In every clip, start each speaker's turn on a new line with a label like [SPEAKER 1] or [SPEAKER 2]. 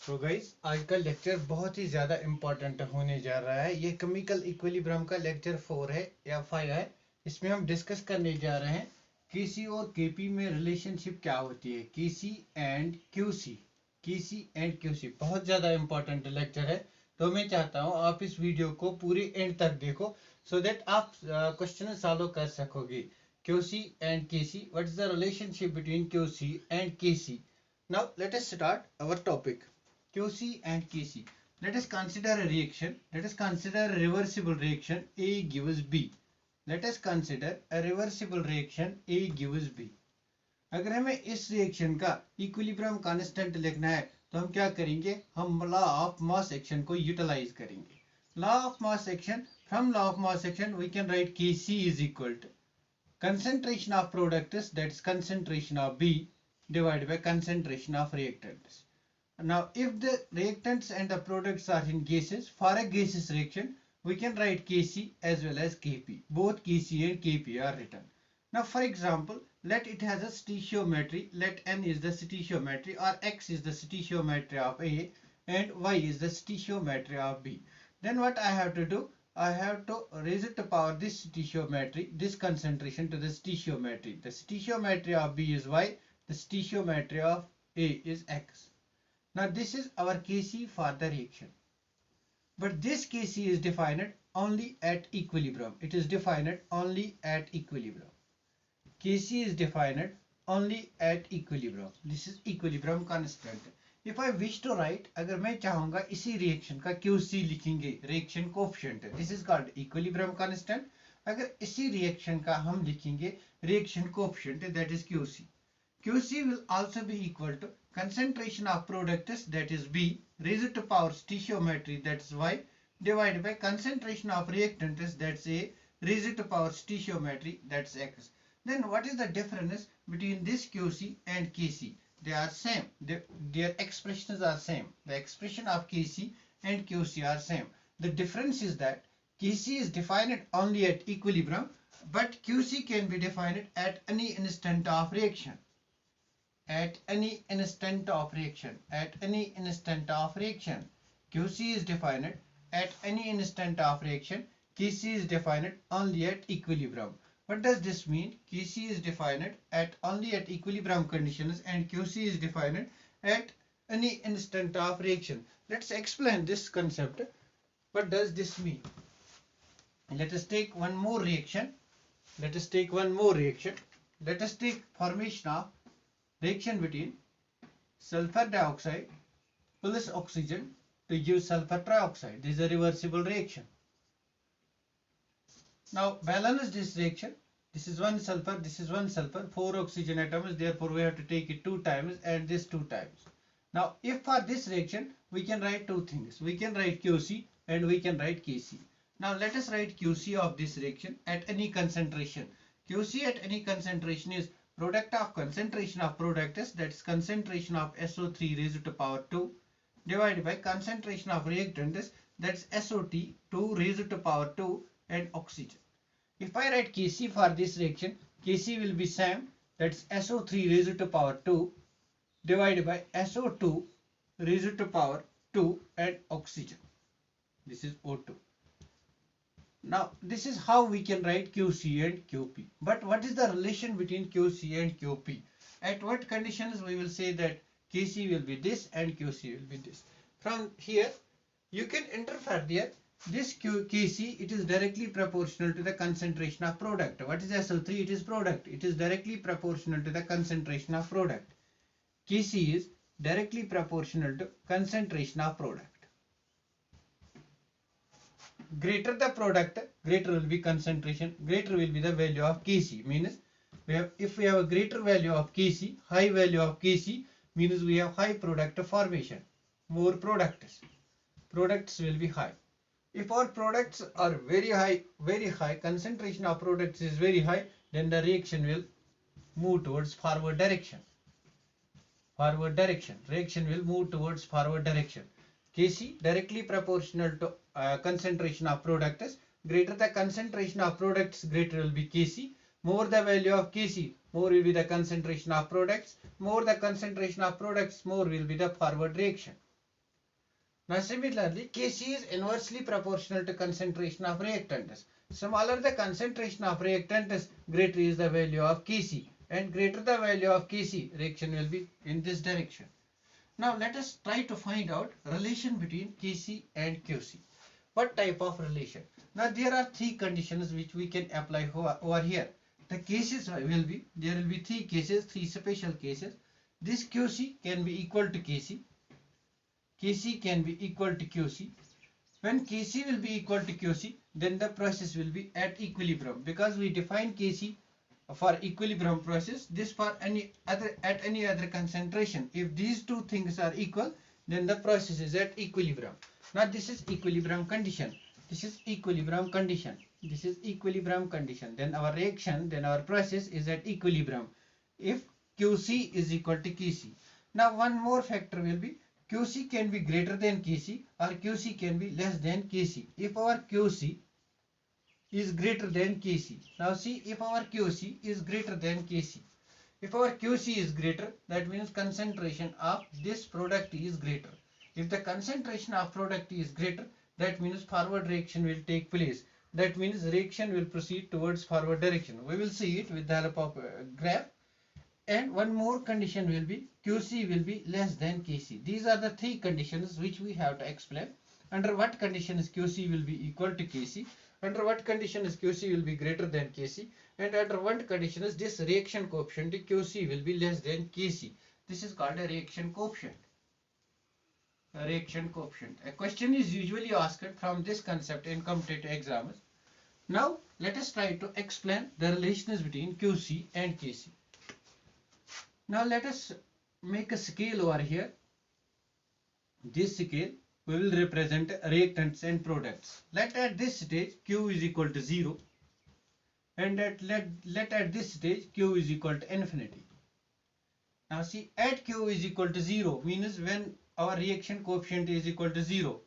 [SPEAKER 1] तो गाइस आज का लेक्चर बहुत ही ज़्यादा इम्पोर्टेंट होने जा रहा है। ये केमिकल इक्विलिब्रियम का लेक्चर 4 है या 5 है। इसमें हम डिस्कस करने जा रहे हैं केसी और केपी में रिलेशनशिप क्या होती है, KC and QC. KC and QC बहुत ज़्यादा इम्पोर्टेंट लेक्चर है, तो मैं चाहता हूँ आप इस वीडियो को पूरे एंड तक देखो सो दैट आप क्वेश्चन सॉल्व कर सकोगे। QC and KC, what is the relationship between QC and KC. Now let us start our topic. QC and KC. Let us consider a reaction. Let us consider a reversible reaction A gives B. Let us consider a reversible reaction A gives B. अगर हमें इस reaction का equilibrium constant लिखना है तो हम क्या करेंगे, हम लॉ ऑफ मास एक्शन को यूटिलाइज करेंगे। Law of mass action, from law of mass action we can write KC is equal to concentration of products, that is concentration of B divided by concentration of reactants. Now if the reactants and the products are in gases, for a gaseous reaction we can write Kc as well as Kp. Both Kc and Kp are written. Now for example, let it has a stoichiometry, let n is the stoichiometry or x is the stoichiometry of A and y is the stoichiometry of B. Then what I have to do, I have to raise it to power this stoichiometry, this concentration to the stoichiometry. The stoichiometry of B is y, the stoichiometry of A is x. Now this is our Kc for the reaction. But this Kc is defined only at equilibrium. It is defined only at equilibrium. Kc is defined only at equilibrium. This is equilibrium constant. If I wish to write, अगर मैं चाहूंगा इसी reaction का QC लिखेंगे, reaction coefficient, this is called equilibrium constant. अगर इसी reaction का हम लिखेंगे reaction coefficient, that is QC. QC will also be equal to concentration of products, that is B, raised to power stoichiometry, that is Y, divided by concentration of reactants, that's A, raised to power stoichiometry, that's X. Then what is the difference between this QC and Kc? They are same. Their expressions are same. The expression of Kc and QC are same. The difference is that Kc is defined only at equilibrium, but QC can be defined at any instant of reaction. At any instant of reaction. At any instant of reaction. QC is defined at any instant of reaction. Kc is defined only at equilibrium. What does this mean? Kc is defined at only at equilibrium conditions and QC is defined at any instant of reaction. Let's explain this concept. What does this mean? Let us take one more reaction. Let us take one more reaction. Let us take formation of reaction between sulfur dioxide plus oxygen to give sulfur trioxide. This is a reversible reaction. Now balance this reaction. This is one sulfur, this is one sulfur, 4 oxygen atoms, therefore we have to take it 2 times and this 2 times. Now if for this reaction we can write two things. We can write QC and we can write Kc. Now let us write QC of this reaction at any concentration. QC at any concentration is product of concentration of products, that is concentration of SO3 raised to power 2 divided by concentration of reactants, that is SO2 raised to power 2 and oxygen. If I write Kc for this reaction, Kc will be same, that's SO3 raised to power 2 divided by SO2 raised to power 2 and oxygen. This is O2. Now this is how we can write QC and QP. But what is the relation between QC and QP? At what conditions we will say that Kc will be this and QC will be this? From here you can interpret there. This Kc, it is directly proportional to the concentration of product. What is SO3? It is product. It is directly proportional to the concentration of product. Kc is directly proportional to concentration of product. Greater the product, greater will be concentration, greater will be the value of Kc. Means if we have a greater value of Kc, high value of Kc, means we have high product formation. More products will be high. If our products are very high, concentration of products is very high, then the reaction will move towards forward direction. Reaction will move towards forward direction. Kc directly proportional to concentration of products. Greater the concentration of products, greater will be Kc. More the value of Kc, more will be the concentration of products. More the concentration of products, more will be the forward reaction. Now similarly, Kc is inversely proportional to concentration of reactants. Smaller the concentration of reactants, greater is the value of Kc, and greater the value of Kc, reaction will be in this direction. Now let us try to find out relation between Kc and Qc. What type of relation? Now there are three conditions which we can apply over here. The cases will be, there will be three cases, three special cases. This Qc can be equal to Kc. Kc can be equal to Qc. When Kc will be equal to Qc, then the process will be at equilibrium, because we define Kc for equilibrium process, this for any other at any other concentration. If these two things are equal, then the process is at equilibrium. Now this is equilibrium condition. This is equilibrium condition. This is equilibrium condition. Then our reaction, then our process is at equilibrium if Qc is equal to Kc. Now one more factor will be Qc can be greater than Kc or Qc can be less than Kc. If our Qc is greater than Kc. Now see, if our Qc is greater than Kc. If our Qc is greater, that means concentration of this product is greater. If the concentration of product is greater, that means forward reaction will take place. That means reaction will proceed towards forward direction. We will see it with the help of graph. And one more condition will be Qc will be less than Kc. These are the three conditions which we have to explain. Under what conditions Qc will be equal to Kc, under what conditions Qc will be greater than Kc, and under what conditions this reaction coefficient Qc will be less than Kc. This is called a reaction coefficient. A reaction coefficient. A question is usually asked from this concept in competitive exams. Now let us try to explain the relations between Qc and Kc. Now let us make a scale over here. This scale we will represent reactants and products. Let at this stage Q is equal to 0, and let at this stage Q is equal to infinity. Now see, at Q is equal to 0 means when our reaction coefficient is equal to 0.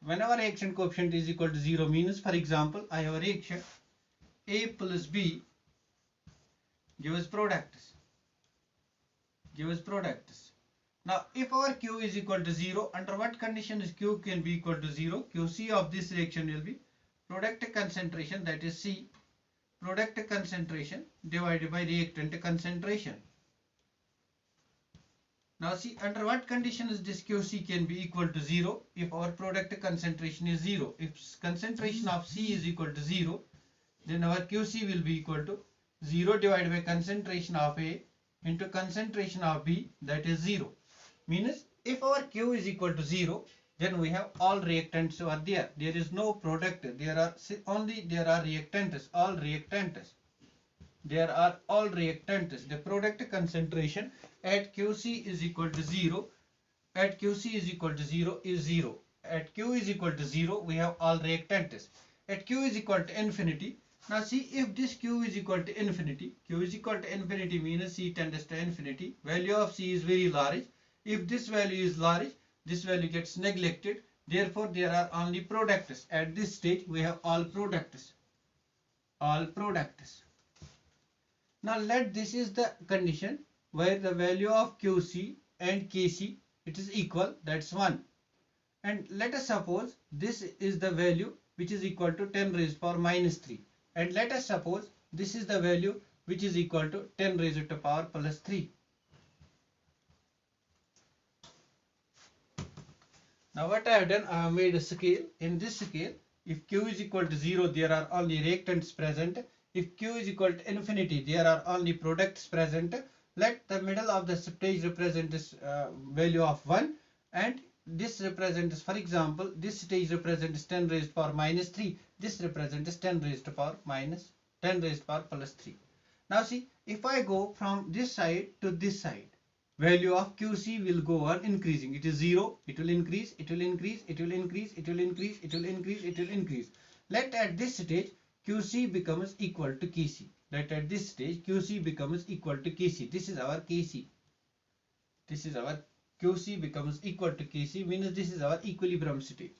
[SPEAKER 1] When our reaction coefficient is equal to 0 means, for example, I have a reaction A plus B gives products. Now if our Q is equal to 0, under what conditions Q can be equal to 0? Qc of this reaction will be product concentration, that is C, product concentration divided by reactant concentration. Now see, under what conditions this Qc can be equal to 0? If our product concentration is 0. If concentration of C is equal to 0, then our Qc will be equal to 0 divided by concentration of A into concentration of B, that is 0. Means if our Q is equal to 0, then we have all reactants over there. There is no product. There are reactants, all reactants. There are all reactants. The product concentration at Qc is equal to 0. At Qc is equal to 0 is 0. At Q is equal to 0, we have all reactants. At Q is equal to infinity. Now see, if this Q is equal to infinity, Q is equal to infinity means C tends to infinity. Value of C is very large. If this value is large, this value gets neglected. Therefore, there are only products. At this stage, we have all products. All products. Now let this is the condition where the value of Qc and Kc it is equal. That's 1. And let us suppose this is the value which is equal to 10 raised to power minus 3. And let us suppose this is the value which is equal to 10 raised to power plus 3. Now what I have done, I have made a scale. In this scale, if Q is equal to 0, there are only reactants present. If Q is equal to infinity, there are only products present. Let the middle of the stage represent this value of 1, and this represents, for example, this stage represents 10 raised to power minus 3. This represents 10 raised to power plus 3. Now see, if I go from this side to this side, value of Qc will go on increasing. It is 0, it will increase, it will increase, it will increase, it will increase, it will increase, it will increase. Let at this stage Qc becomes equal to Kc. Let at this stage Qc becomes equal to Kc. This is our Kc. This is our Qc becomes equal to Kc, means this is our equilibrium stage.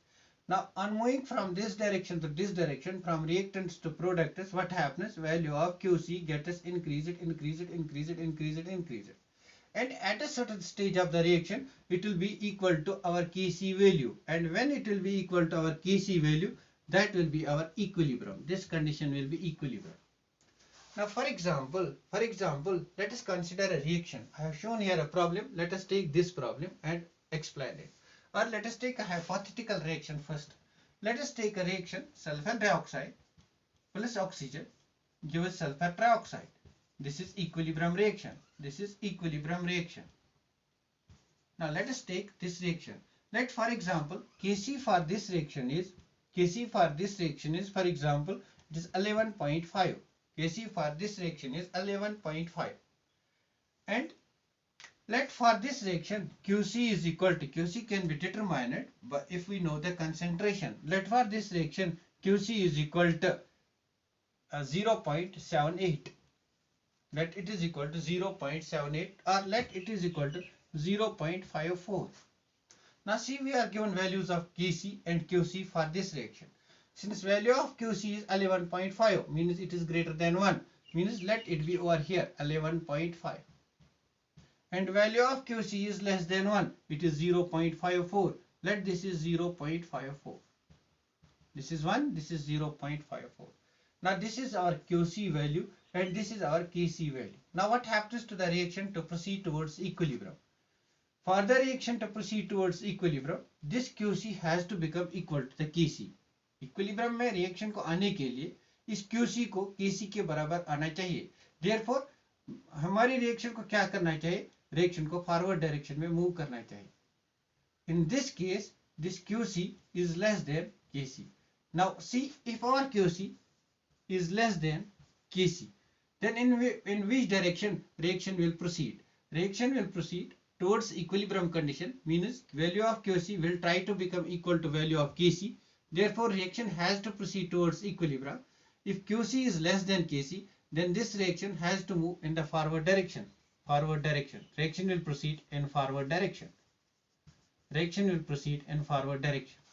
[SPEAKER 1] Now on moving from this direction to this direction, from reactants to products, what happens? Value of Qc gets increased, increased, increased, increased, increased. and at a certain stage of the reaction it will be equal to our Kc value, and when it will be equal to our Kc value, that will be our equilibrium. This condition will be equilibrium. Now for example, let us consider a reaction. I have shown here a problem. Let us take this problem and explain it. Or let us take a hypothetical reaction first. Let us take a reaction sulfur dioxide plus oxygen give us sulfur trioxide. This is equilibrium reaction. This is equilibrium reaction. Now let us take this reaction. Let for example Kc for this reaction is for example it is 11.5. Kc for this reaction is 11.5. And let for this reaction Qc is equal to, Qc can be determined but if we know the concentration. Let for this reaction Qc is equal to 0.78. Let it is equal to 0.78 or let it is equal to 0.54. Now see, we are given values of Kc and Qc for this reaction. Since value of Qc is 11.5 means it is greater than 1, means let it be over here 11.5. And value of Qc is less than 1, it is 0.54. Let this is 0.54. This is 1, this is 0.54. Now this is our Qc value and this is our Kc value. Now what happens to the reaction to proceed towards equilibrium? For the reaction to proceed towards equilibrium, this Qc has to become equal to the Kc. Equilibrium में reaction को आने के लिए इस Qc को Kc के बराबर आना चाहिए. Therefore हमारी रिएक्शन को क्या करना चाहिए? रिएक्शन को फॉरवर्ड डायरेक्शन में मूव करना चाहिए. In this case, this Qc is less than Kc. Now see, if our Qc is less than Kc, then in which direction reaction will proceed? Reaction will proceed towards equilibrium condition, means value of Qc will try to become equal to value of Kc. Therefore reaction has to proceed towards equilibrium. If Qc is less than Kc, then this reaction has to move in the forward direction. Reaction will proceed in forward direction.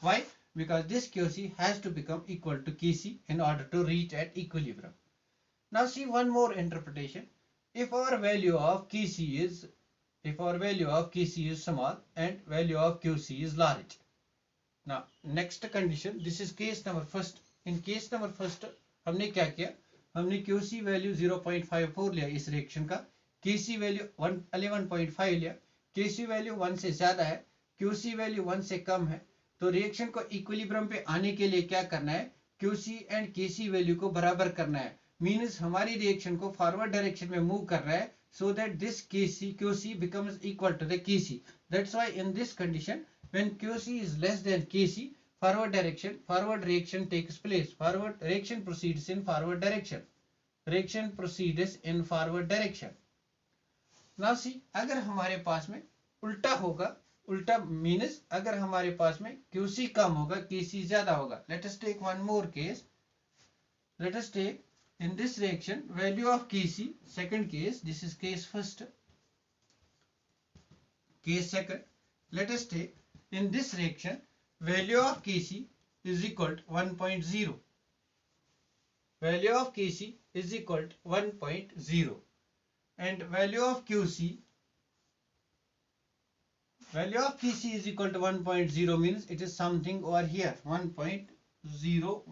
[SPEAKER 1] Why? Because this Qc has to become equal to Kc in order to reach at equilibrium. Now see one more interpretation. If our value of Kc is small and value of Qc is large. Now next condition, this is case number first. In case number first हमने क्या किया? हमने Qc value 0.54 लिया इस reaction का, Kc value 11.5 लिया, Kc value 1 से ज्यादा है, Qc वैल्यू 1 से कम है. तो रिएक्शन को इक्विलिब्रियम पे आने के लिए क्या करना है? Qc एंड Kc वैल्यू को बराबर करना है. मीन्स हमारी रिएक्शन को फॉरवर्ड डायरेक्शन में मूव कर रहा है, so that this Qc becomes equal to the Kc. That's why in this condition, when Qc is less than Kc, forward reaction takes place. Forward reaction proceeds in forward direction. Now see, अगर हमारे पास में उल्टा होगा, उल्टा means अगर हमारे पास में Qc कम होगा, Kc ज्यादा होगा. Let us take one more case. Let us take in this reaction value of Kc, second case, this is case first, case second. Let us take in this reaction value of Kc is equal to 1.0. Value of Kc is equal to 1.0 and value of Kc is equal to 1.0 means it is something over here 1.10. We will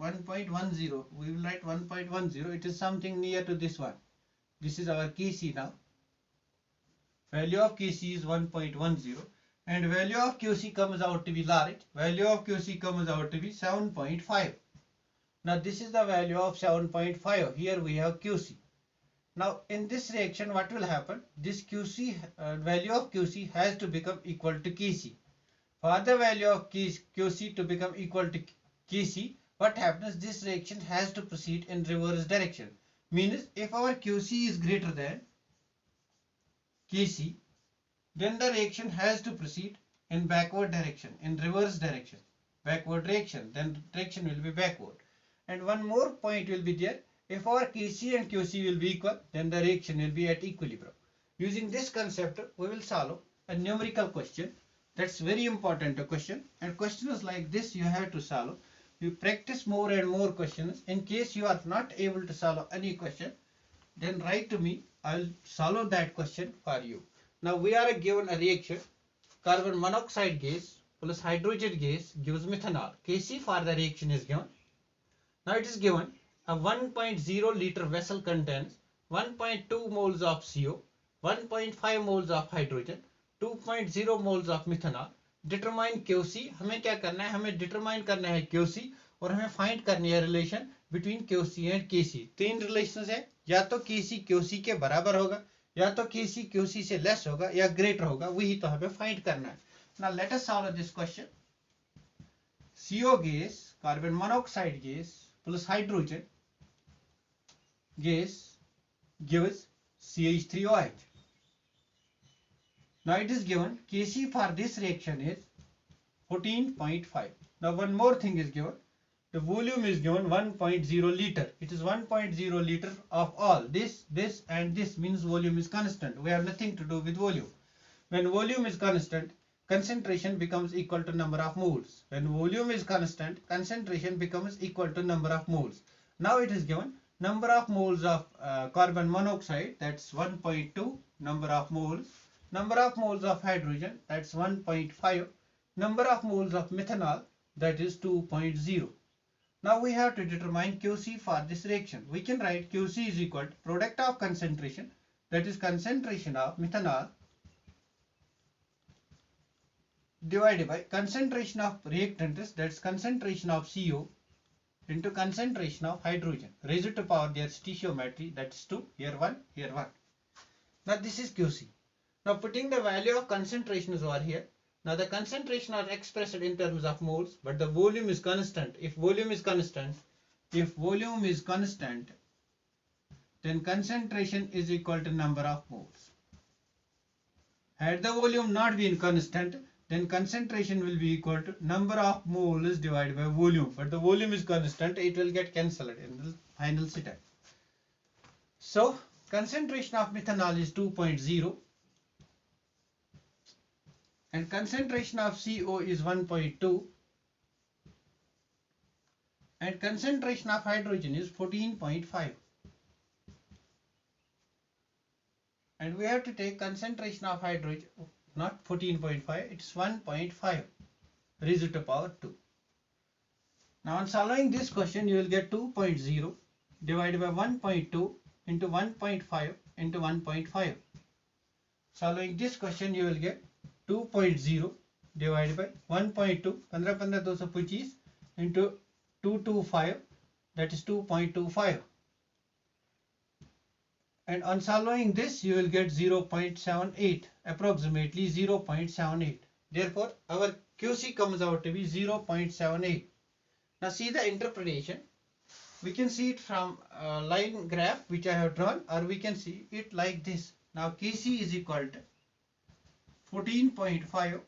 [SPEAKER 1] write 1.10. It is something near to this one. This is our Kc now. Value of Kc is 1.10 and value of Qc comes out to be large. Value of Qc comes out to be 7.5. Now this is the value of 7.5. Here we have Qc. Now in this reaction what will happen? This Qc value of Qc has to become equal to Kc. For the value of Qc to become equal to Kc, what happens? This reaction has to proceed in reverse direction. Means if our Qc is greater than Kc, then the reaction has to proceed in backward direction, in reverse direction, backward reaction. Then reaction will be backward. And one more point will be there. If our Kc and Qc will be equal, then the reaction will be at equilibrium. Using this concept, we will solve a numerical question. That's very important question. And questions like this you have to solve. You practice more and more questions. In case you are not able to solve any question, then write to me. I'll solve that question for you. Now we are given a reaction, carbon monoxide gas plus hydrogen gas gives methanol. Kc for the reaction is given. Now it is given a 1.0 liter vessel contains 1.2 moles of CO, 1.5 moles of hydrogen, 2.0 moles of methanol. Determine QC. हमें क्या करना है, हमें determine करना है QC और हमें find करनी है relation between QC and KC. तीन relations है, या तो KC QC के बराबर होगा, या तो KC QC से less होगा या greater होगा, वही तो हमें find करना है. Now let us solve this question. CO gas, carbon monoxide gas plus hydrogen gas gives CH3OH. Now it is given Kc for this reaction is 14.5. Now one more thing is given. The volume is given 1.0 liter. It is 1.0 liter of all. This and this means volume is constant. We have nothing to do with volume. When volume is constant, concentration becomes equal to number of moles. When volume is constant, concentration becomes equal to number of moles. Now it is given number of moles of carbon monoxide, that's 1.2, number of moles of hydrogen, that's 1.5, number of moles of methanol, that is 2.0. Now we have to determine QC for this reaction. We can write QC is equal to product of concentration, that is concentration of methanol divided by concentration of reactants, that's concentration of CO, into concentration of hydrogen raised to power their stoichiometry, that's 2, here 1, here 1. Now this is QC. Now putting the value of concentrations over here. Now the concentration are expressed in terms of moles, but the volume is constant. If volume is constant, then concentration is equal to number of moles. Had the volume not been constant, then concentration will be equal to number of moles divided by volume. But the volume is constant, it will get cancelled in the final step. So concentration of methanol is 2.0 and concentration of CO is 1.2 and concentration of hydrogen is 14.5. And we have to take concentration of hydrogen, not 14.5, it's 1.5 raised to power 2. Now on solving this question, you will get 2.0 divided by 1.2 into 1.5 into 1.5. Solving this question, you will get 2.0 divided by 1.2, 15 15 225 into 225, that is 2.25. And on solving this, you will get 0.78, approximately 0.78. Therefore, our QC comes out to be 0.78. Now see the interpretation. We can see it from a line graph which I have drawn, or we can see it like this. Now Kc is equal to 14.5,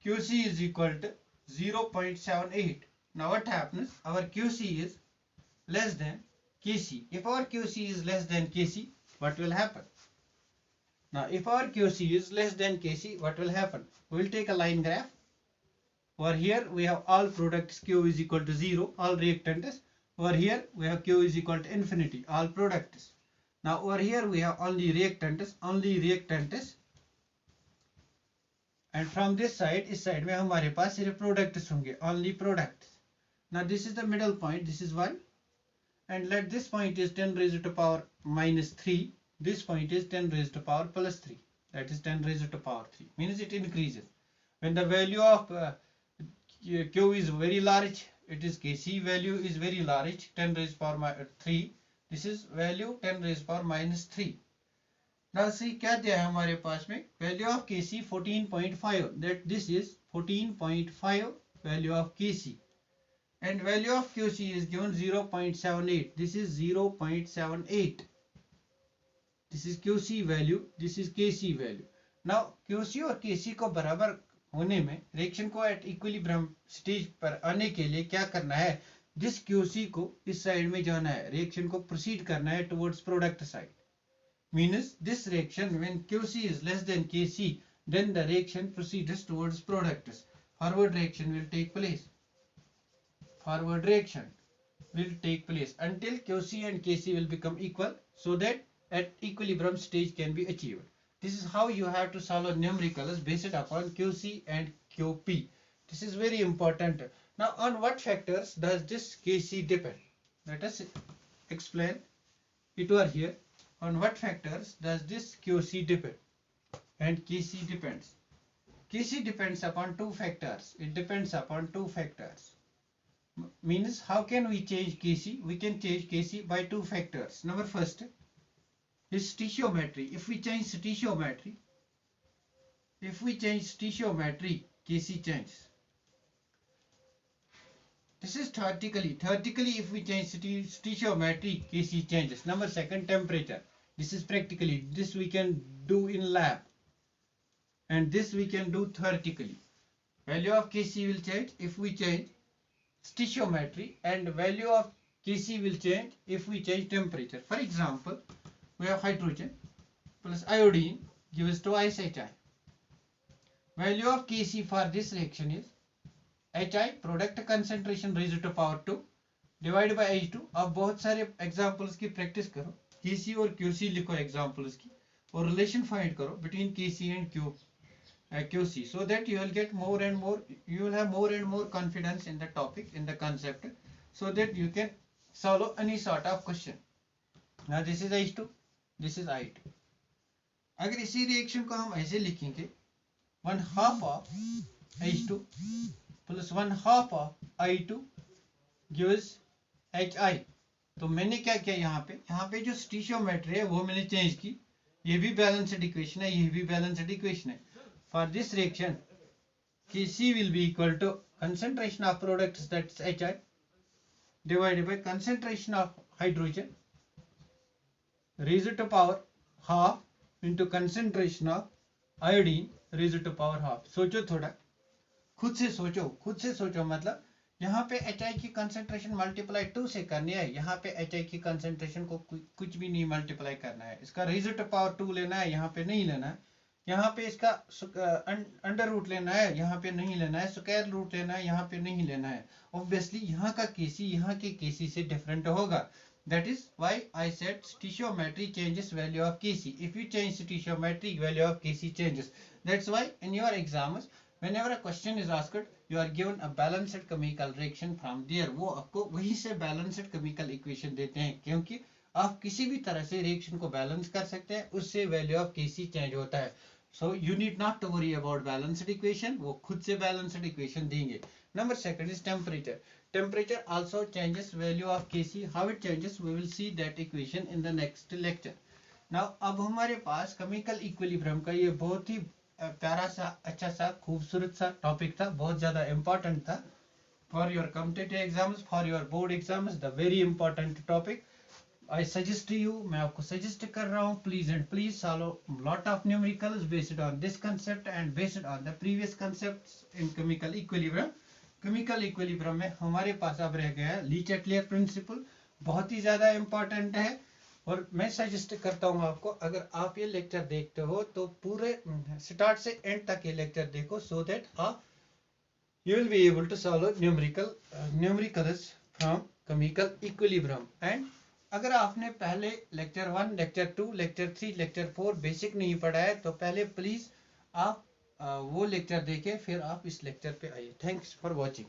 [SPEAKER 1] QC is equal to 0.78. Now what happens? Our QC is less than Kc. If our QC is less than Kc, what will happen? Now if our QC is less than Kc, what will happen? We will take a line graph. Over here we have all products, Q is equal to 0, all reactants. Over here we have Q is equal to infinity, all products. Now over here we have only reactants, and from this side, इस side में हमारे पास सिर्फ products होंगे, only products. Now this is the middle point, this is 1, and let this point is 10 raised to power minus 3, this point is 10 raised to power plus 3, that is 10 raised to power 3, means it increases. When the value of Q is very large, it is Kc value is very large, 10 raised to power 3, this is value 10 raised to power minus 3. Now see क्या दिया है हमारे पास में, value of Kc 14.5, that this is 14.5 value of Kc, and value of QC is given 0.78, this is 0.78, this is QC value, this is Kc value. Now QC और Kc को बराबर होने में, रिएक्शन को एट इक्विलिब्रियम स्टेज पर आने के लिए क्या करना है, जिस QC को इस साइड में जाना है, रिएक्शन को प्रोसीड करना है towards product side. Means this reaction, when QC is less than Kc, then the reaction proceeds towards products. Forward reaction will take place. Forward reaction will take place until QC and Kc will become equal, so that at equilibrium stage can be achieved. This is how you have to solve numericals based upon QC and QP. This is very important. Now, on what factors does this KC depend? Let us explain it over here. On what factors does this QC depend? And KC depends. KC depends upon two factors. It depends upon two factors. Means how can we change KC? We can change KC by two factors. Number first is stoichiometry. If we change stoichiometry, KC changes. This is theoretically. Theoretically, if we change stoichiometry, KC changes. Number second, temperature. This is practically. This we can do in lab. And this we can do theoretically. Value of KC will change if we change stoichiometry, and value of KC will change if we change temperature. For example, we have hydrogen plus iodine gives twice HI. Value of KC for this reaction is HI product concentration raised to power 2 divided by H2. अब बहुत सारे examples की practice करो, KC और QC लिखो examples की, और relation find करो between KC and QC, so that you will get more and more, you will have more and more confidence in the topic, in the concept, so that you can solve any sort of question. Now this is H2, this is I2. अगर इसी reaction को हम ऐसे लिखेंगे 1/2 of H2 plus 1/2 of I2 gives HI. तो मैंने क्या किया यहाँ पे जो स्टीशियोमेट्री है वो मैंने चेंज की. ये भी बैलेंस्ड इक्वेशन है, ये भी बैलेंस्ड इक्वेशन है. For this reaction, Kc will be equal to concentration of products, that's HI, divided by concentration of hydrogen raised to power half into concentration of iodine raised to power half. सोचो थोड़ा, खुद से सोचो मतलब यहाँ पे HI की concentration multiply 2 से करनी है, यहाँ पे HI की कंसेंट्रेशन को कुछ भी नहीं मल्टीप्लाई करना है, इसका रेज़ टू पावर 2 लेना है, यहाँ पे नहीं लेना है, यहाँ पे इसका अंडर रूट लेना है, यहाँ पे नहीं लेना है, स्क्वायर रूट लेना है, यहाँ पे नहीं लेना है. ऑब्वियसली यहाँ का केसी यहाँ के केसी से डिफरेंट होगा. That is why I said stoichiometry changes value of Kc. If you change stoichiometry, value of Kc changes. That's why in your exams, whenever a question is asked, you are given a balanced chemical reaction from there. वो आपको वहीं से balanced chemical equation देते हैं, क्योंकि आप किसी भी तरह से रिएक्शन को बैलेंस कर सकते हैं, उससे वैल्यू ऑफ Kc चेंज होता है. So you need not to worry about balanced equation. वो खुद से balanced equation देंगे. Number second is temperature. Temperature also changes value of Kc. How it changes, we will see that equation in the next lecture. Now अब हमारे पास chemical equilibrium का ये बहुत ही प्यारा सा, अच्छा सा, खूबसूरत सा टॉपिक था, बहुत ज़्यादा important था for your competitive exams, for your board exams, the very important topic. I suggest to you, मैं आपको suggest कर रहा हूँ, please and please solve lot of numericals based on this concept and based on the previous concepts in chemical equilibrium. Chemical equilibrium में हमारे पास अब रह गया है ली-चैटलियर प्रिंसिपल, बहुत ही ज़्यादा इम्पोर्टेंट है, और मैं सजेस्ट करता हूँ आपको, अगर आप ये लेक्चर देखते हो तो पूरे स्टार्ट से एंड तक ये लेक्चर देखो, so that you will be able to solve numericals from chemical equilibrium. And अगर आपने पहले lecture 1, lecture 2, lecture 3, lecture 4 basic नहीं पढ़ा है तो पहले प्लीज आप वो लेक्चर देखें, फिर आप इस लेक्चर पे आइए. Thanks for watching.